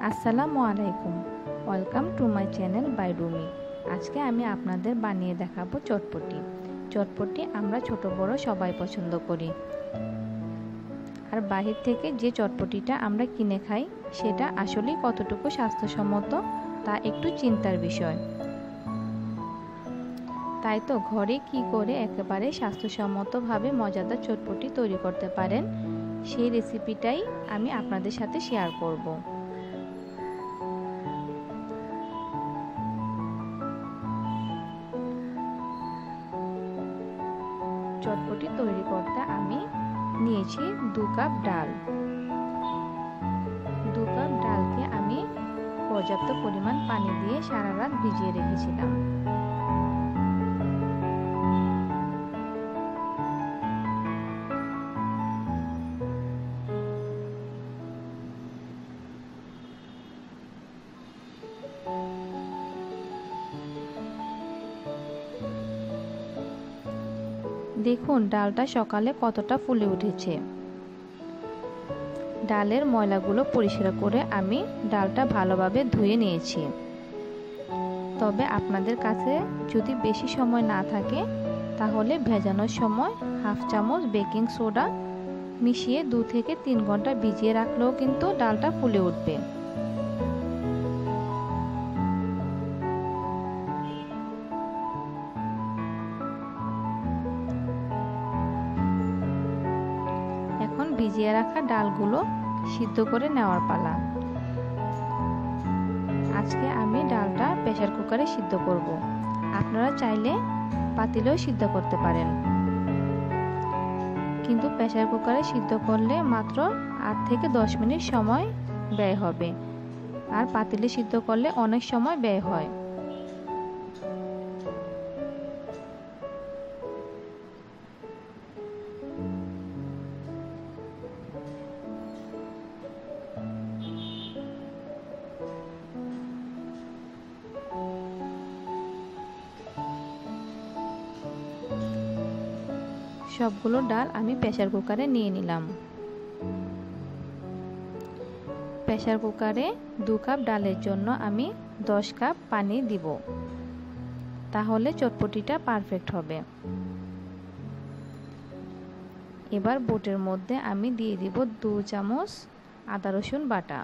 আসসালামু আলাইকুম, welcome to my channel by Rumi. আজকে আমি আপনাদের বানিয়ে দেখাবো চটপটি। চটপটি আমরা ছোট বড় সবাই পছন্দ করি, আর বাহির থেকে যে চটপটিটা আমরা কিনে খাই সেটা আসলে কতটুকু স্বাস্থ্যসম্মত তা একটু চিন্তার বিষয়। তাই তো ঘরে কি করে একেবারে স্বাস্থ্যসম্মতভাবে মজাদার চটপটি তৈরি করতে পারেন সেই রেসিপিটাই আমি আপনাদের সাথে শেয়ার করব। চটপটি তৈরি করতে আমি নিয়েছি 2 কাপ ডাল। 2 কাপ ডালকে আমি পর্যাপ্ত পরিমাণ পানি দিয়ে সারা রাত ভিজিয়ে রেখেছিলাম। দেখুন ডালটা সকালে কতটা ফুলে উঠেছে। ডালের ময়লাগুলো পরিষ্কার করে আমি ডালটা ভালোভাবে ধুয়ে নিয়েছি। তবে আপনাদের কাছে যদি বেশি সময় না থাকে তাহলে ভেজানোর সময় হাফ চামচ বেকিং সোডা মিশিয়ে 2 থেকে 3 ঘন্টা ভিজিয়ে রাখলেও কিন্তু ডালটা ফুলে উঠবে। এখন ভিজিয়ে রাখা ডালগুলো সিদ্ধ করে নেওয়ার পালা। আজকে আমি ডালটা প্রেসার কুকারে সিদ্ধ করব। আপনারা চাইলে পাতিলেও সিদ্ধ করতে পারেন, কিন্তু প্রেসার কুকারে সিদ্ধ করলে মাত্র 8 থেকে 10 মিনিট সময় ব্যয় হবে, আর পাতিলে সিদ্ধ করলে অনেক সময় ব্যয় হয়। সবগুলো ডাল আমি প্রেসার কুকারে নিয়ে নিলাম। প্রেসার কুকারে 2 কাপ ডালের জন্য আমি 10 কাপ পানি দিব, তাহলে চটপটিটা পারফেক্ট হবে। এবার বোটের মধ্যে আমি দিয়ে দিব 2 চামচ আদা রসুন বাটা।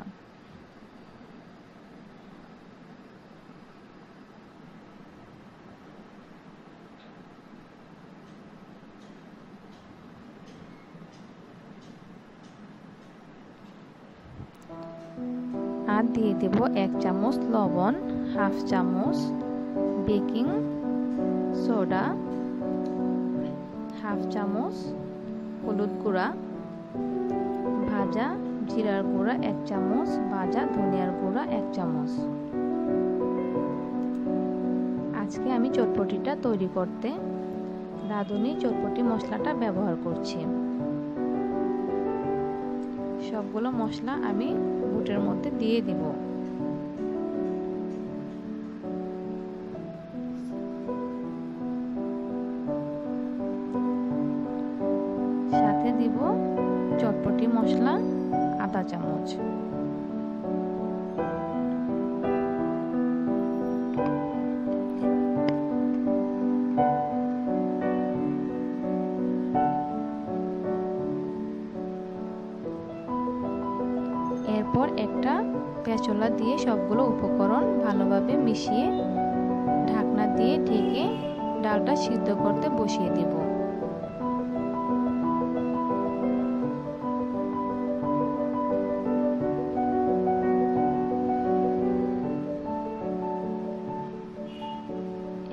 আর দিয়ে দেব 1 চামচ লবণ, হাফ চামচ বেকিং সোডা, হাফ চামচ হলুদ গুঁড়া, ভাজা জিরার গুঁড়া 1 চামচ, ভাজা ধনিয়ার গুঁড়া 1 চামচ। আজকে আমি চটপটিটা তৈরি করতে রাঁধুনি চটপটি মশলাটা ব্যবহার করছি। সবগুলো মশলা আমি বুটের মধ্যে দিয়ে দিব। সাথে দিব চটপটি মশলা আধা চামচ। এরপর একটা পেঁচলা দিয়ে সবগুলো উপকরণ ভালোভাবে মিশিয়ে ঢাকনা দিয়ে ঢেকে ডালটা সিদ্ধ করতে বসিয়ে দেব।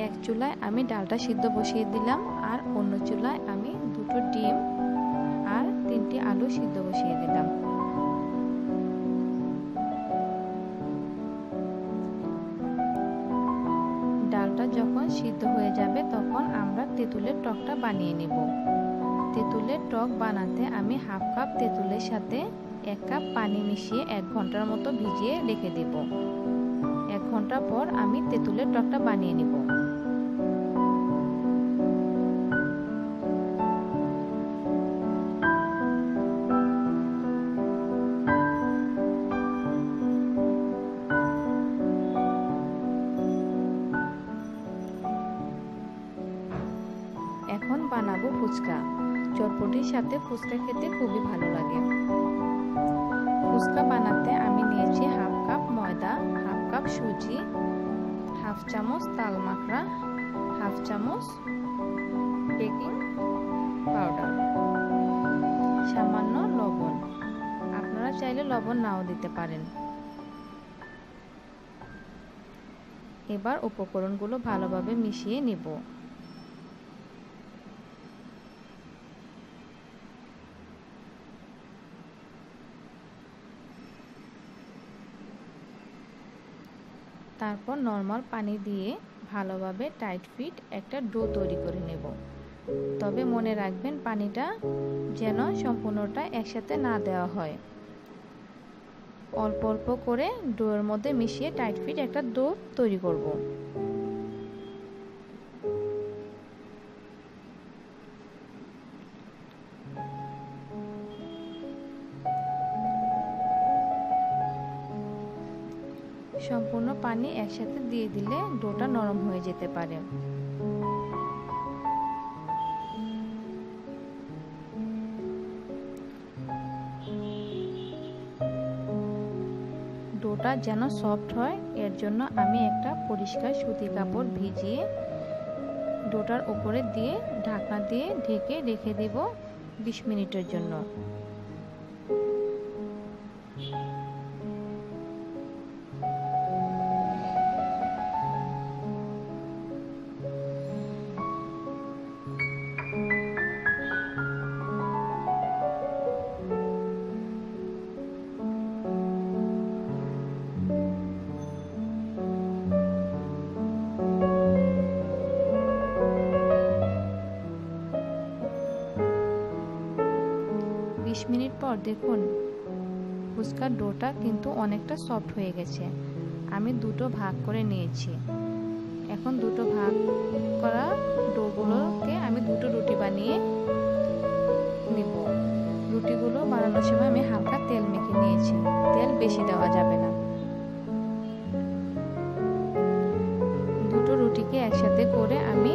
এক চুলায় আমি ডালটা সিদ্ধ বসিয়ে দিলাম, আর অন্য চুলায় আমি 2টো ডিম আর 3টি আলু সিদ্ধ বসিয়ে দিলাম। ডালটা যখন সিদ্ধ হয়ে যাবে তখন আমরা তেঁতুলের টকটা বানিয়ে নেব। তেঁতুলের টক বানাতে আমি হাফ কাপ তেঁতুলের সাথে 1 কাপ পানি মিশিয়ে 1 ঘন্টার মতো ভিজিয়ে রেখে দেব। 1 ঘন্টা পর আমি তেঁতুলের টকটা বানিয়ে নেব। বানাবো ফুচকা। চটপটির সাথে ফুচকা খেতে খুবই ভালো লাগে। ফুচকা বানাতে আমি নিয়েছি হাফ কাপ ময়দা, হাফ কাপ সুজি, হাফ চামচ তাল মাখড়া, হাফ চামচ বেকিং পাউডার, সামান্য লবণ। আপনারা চাইলে লবণ নাও দিতে পারেন। এবার উপকরণগুলো ভালোভাবে মিশিয়ে নিব। তারপর নরমাল পানি দিয়ে ভালোভাবে টাইট ফিট একটা ডো তৈরি করে নেব। তবে মনে রাখবেন পানিটা যেন সম্পূর্ণটা একসাথে না দেওয়া হয়। অল্প অল্প করে ডোয়ের মধ্যে মিশিয়ে টাইট ফিট একটা ডো তৈরি করব। সম্পূর্ণ পানি একসাথে দিয়ে দিলে ডোটা নরম হয়ে যেতে পারে। ডোটা যেন সফট হয় এর জন্য আমি একটা পরিষ্কার সুতি কাপড় ভিজিয়ে ডোটার উপরে দিয়ে ঢাকনা দিয়ে ঢেকে রেখে দেব 20 মিনিটের জন্য। মিনিট পর দেখুন ফুচকার ডোটা কিন্তু অনেকটা সফট হয়ে গেছে। আমি দুটো ভাগ করে নিয়েছি। এখন দুটো ভাগ করা ডোগুলোকে আমি দুটো রুটি বানিয়ে নিব। রুটিগুলো বানানোর সময় আমি হালকা তেল মেখে নিয়েছি। তেল বেশি দেওয়া যাবে না। দুটো রুটিকে একসাথে করে আমি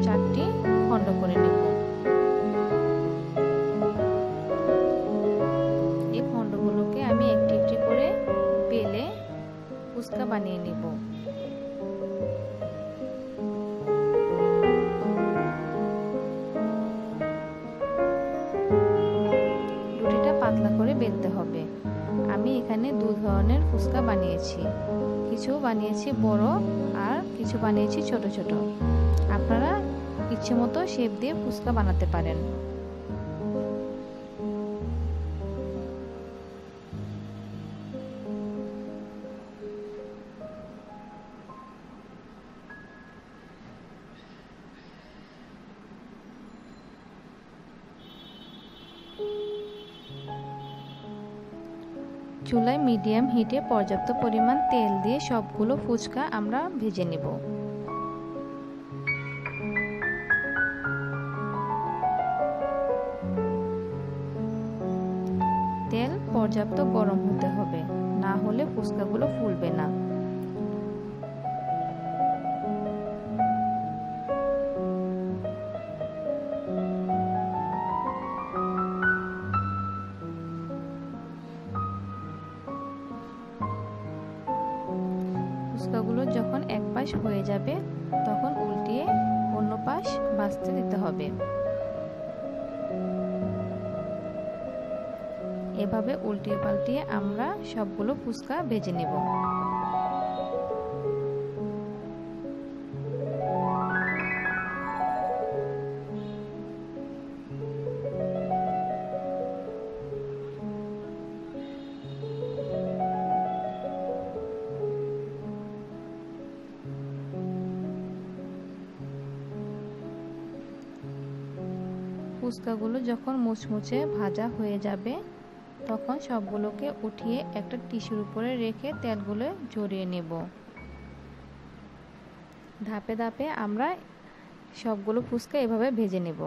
4টি খণ্ড করে নেব। আমি একটি একটি করে বেলে ফুচকা বানিয়ে নিব। রুটিটা পাতলা করে বেলতে হবে। আমি এখানে 2 ধরনের ফুচকা বানিয়েছি। কিছু বানিয়েছি বড় আর কিছু বানিয়েছি ছোট ছোট। আপনারা ইচ্ছে মতো শেপ দিয়ে ফুচকা বানাতে পারেন। চুলায় মিডিয়াম হিটে পর্যাপ্ত পরিমাণ তেল দিয়ে সবগুলো ফুচকা আমরা ভেজে নেব। তেল পর্যাপ্ত গরম হতে হবে, না হলে ফুচকাগুলো ফুলবে না। ফুচকাগুলো যখন এক পাশ হয়ে যাবে তখন উল্টিয়ে অন্য পাশ ভাজতে দিতে হবে। এভাবে উল্টিয়ে পাল্টিয়ে আমরা সবগুলো ফুচকা ভেজে নেব। ফুচকাগুলো যখন মুচমুচে ভাজা হয়ে যাবে তখন সবগুলোকে উঠিয়ে একটা টিস্যুর উপরে রেখে তেলগুলো ঝরিয়ে নেব। ধাপে ধাপে আমরা সবগুলো ফুচকা এভাবে ভেজে নেব।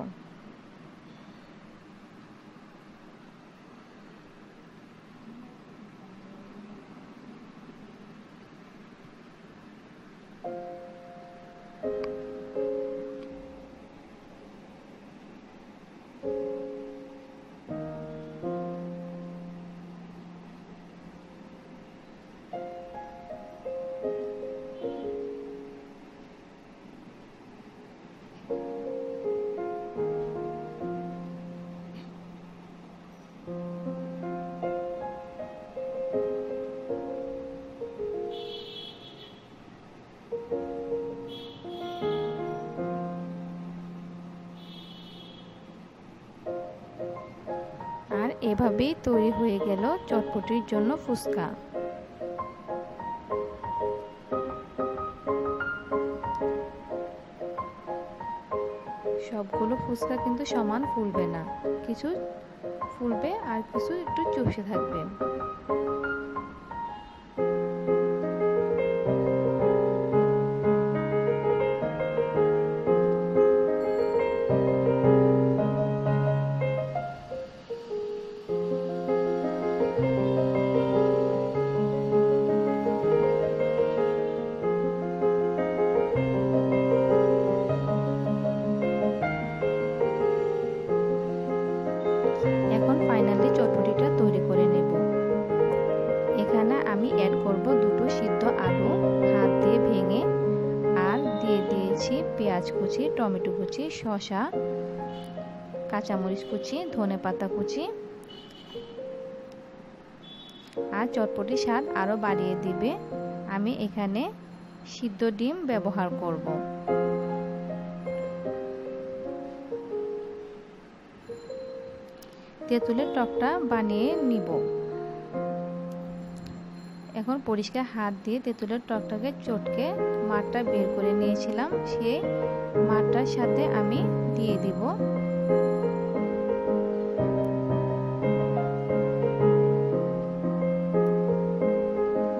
এভাবেই তৈরি হয়ে গেল চটপটির জন্য ফুচকা। সবগুলো ফুচকা কিন্তু সমান ফুলবে না, কিছু ফুলবে আর কিছু একটু চুপসে থাকবে। এখন ফাইনালি চটপটিটা তৈরি করে নেব। এখানে আমি অ্যাড করব দুটো সিদ্ধ আলু হাত দিয়ে ভেঙে, আর দিয়ে দিয়েছি পেঁয়াজ কুচি, টমেটো কুচি, শসা, কাঁচামরিচ কুচি, ধনেপাতা কুচি। আর চটপটির স্বাদ আরও বাড়িয়ে দিবে আমি এখানে সিদ্ধ ডিম ব্যবহার করব। তেঁতুলের টকটা বানিয়ে নিব। এখন পরিষ্কার হাত দিয়ে তেঁতুলের টকটাকে চটকে মাঠটা বের করে নিয়েছিলাম, সেই মাঠটার সাথে আমি দিয়ে দিব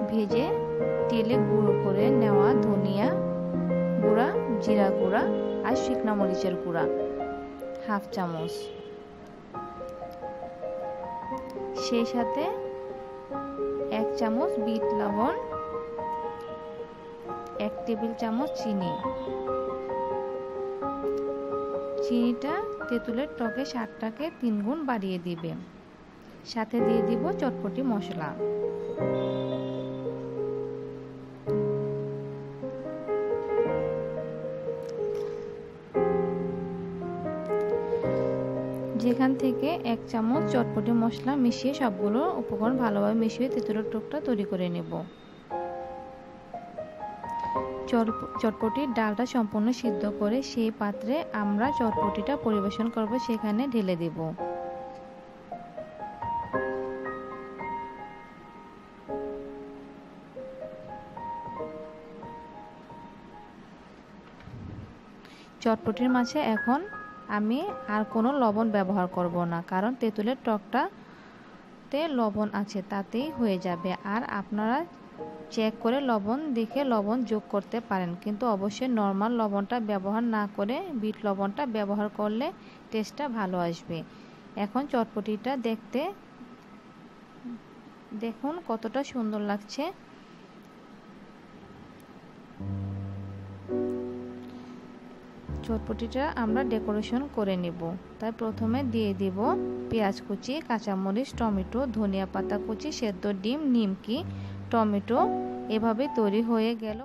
ভেজে তেলে গুঁড়ো করে নেওয়া ধনিয়া গুঁড়া, জিরা গুঁড়া আর শুকনা মরিচের গুঁড়া হাফ চামচ, সেই সাথে 1 চামচ বিট লবণ, 1 টেবিল চামচ চিনি। চিনিটা তেঁতুলের টকের স্বাদটাকে 3 গুণ বাড়িয়ে দিবে। সাথে দিয়ে দিব চটপটি মশলা। যেখান থেকে 1 চামচ চটপটি মশলা মিশিয়ে সবগুলো উপকরণ ভালোভাবে মিশিয়ে তেঁতুলের টকটা তৈরি করে নেব। চটপটির ডালটা সম্পূর্ণ সিদ্ধ করে সেই পাত্রে আমরা চটপটিটা পরিবেশন করব, সেখানে ঢেলে দেব। চটপটির মাঝে এখন আমি আর কোনো লবণ ব্যবহার করব না, কারণ তেঁতুলের টকটাতে লবণ আছে, তাতেই হয়ে যাবে। আর আপনারা চেক করে লবণ দেখে লবণ যোগ করতে পারেন, কিন্তু অবশ্যই নর্মাল লবণটা ব্যবহার না করে বিট লবণটা ব্যবহার করলে টেস্টটা ভালো আসবে। এখন চটপটিটা দেখুন কতটা সুন্দর লাগছে। চটপটিটা আমরা ডেকোরেশন করে নেব। তাই প্রথমে দিয়ে দিব পেঁয়াজ কুচি, কাঁচামরিচ, টমেটো, ধনিয়া পাতা কুচি, সেদ্ধ ডিম, নিমকি, টমেটো। এভাবে তৈরি হয়ে গেল